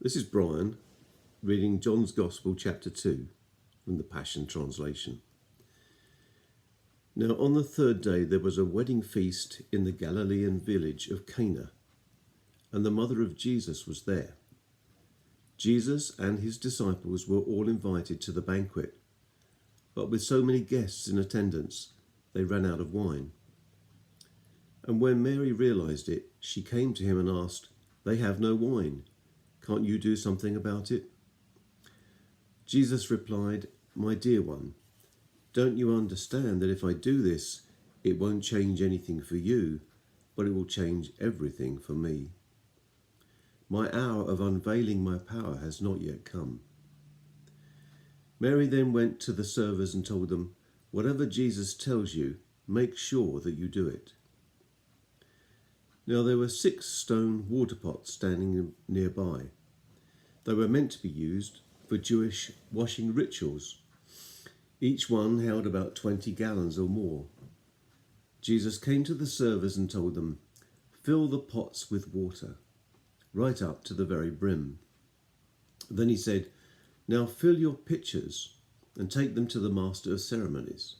This is Brian reading John's Gospel, chapter 2, from the Passion Translation. Now on the third day there was a wedding feast in the Galilean village of Cana, and the mother of Jesus was there. Jesus and his disciples were all invited to the banquet, but with so many guests in attendance, they ran out of wine. And when Mary realized it, she came to him and asked, "They have no wine. Can't you do something about it?" Jesus replied, "My dear one, don't you understand that if I do this, it won't change anything for you, but it will change everything for me? My hour of unveiling my power has not yet come." Mary then went to the servers and told them, "Whatever Jesus tells you, make sure that you do it." Now there were 6 stone water pots standing nearby. They were meant to be used for Jewish washing rituals. Each one held about 20 gallons or more. Jesus came to the servers and told them, "Fill the pots with water, right up to the very brim." Then he said, "Now fill your pitchers and take them to the master of ceremonies."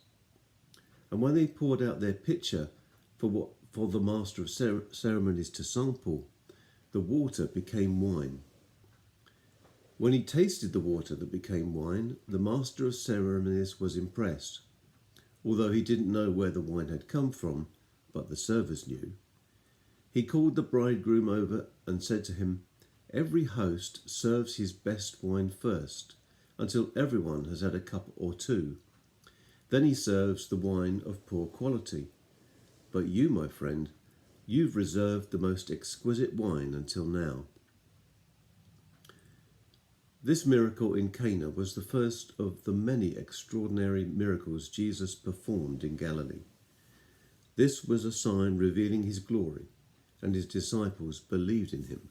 And when they poured out their pitcher for the master of ceremonies to sample, the water became wine. When he tasted the water that became wine, the master of ceremonies was impressed, although he didn't know where the wine had come from, but the servers knew. He called the bridegroom over and said to him, "Every host serves his best wine first, until everyone has had a cup or two. Then he serves the wine of poor quality. But you, my friend, you've reserved the most exquisite wine until now." This miracle in Cana was the first of the many extraordinary miracles Jesus performed in Galilee. This was a sign revealing his glory, and his disciples believed in him.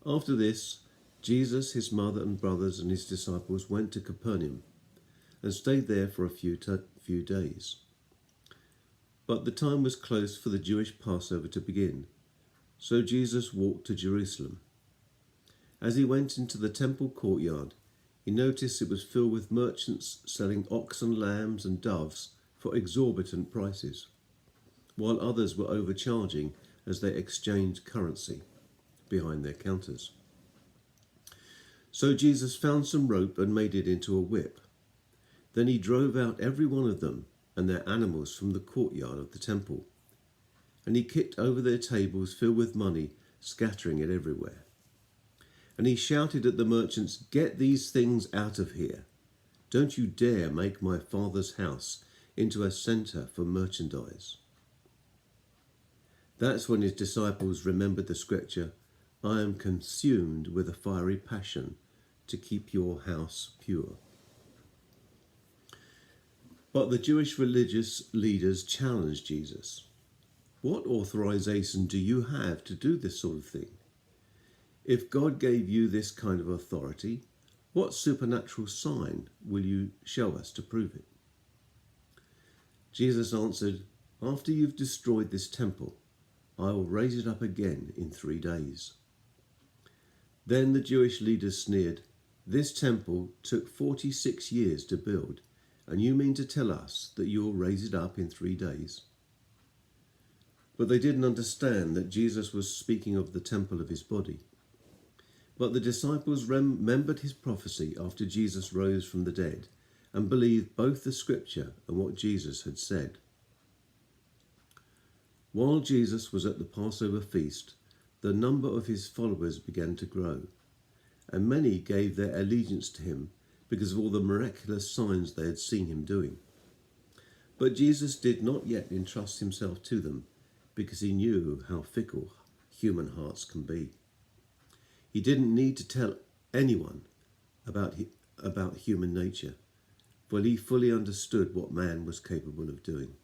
After this, Jesus, his mother and brothers and his disciples went to Capernaum and stayed there for a few days. But the time was close for the Jewish Passover to begin, so Jesus walked to Jerusalem. As he went into the temple courtyard, he noticed it was filled with merchants selling oxen, lambs and doves for exorbitant prices, while others were overcharging as they exchanged currency behind their counters. So Jesus found some rope and made it into a whip. Then he drove out every one of them and their animals from the courtyard of the temple, and he kicked over their tables filled with money, scattering it everywhere. And he shouted at the merchants, "Get these things out of here. Don't you dare make my Father's house into a centre for merchandise." That's when his disciples remembered the scripture, "I am consumed with a fiery passion to keep your house pure." But the Jewish religious leaders challenged Jesus. "What authorization do you have to do this sort of thing? If God gave you this kind of authority, what supernatural sign will you show us to prove it?" Jesus answered, "After you've destroyed this temple, I will raise it up again in 3 days." Then the Jewish leaders sneered, "This temple took 46 years to build, and you mean to tell us that you will raise it up in 3 days? But they didn't understand that Jesus was speaking of the temple of his body. But the disciples remembered his prophecy after Jesus rose from the dead and believed both the scripture and what Jesus had said. While Jesus was at the Passover feast, the number of his followers began to grow, and many gave their allegiance to him because of all the miraculous signs they had seen him doing. But Jesus did not yet entrust himself to them because he knew how fickle human hearts can be. He didn't need to tell anyone about human nature, for he fully understood what man was capable of doing.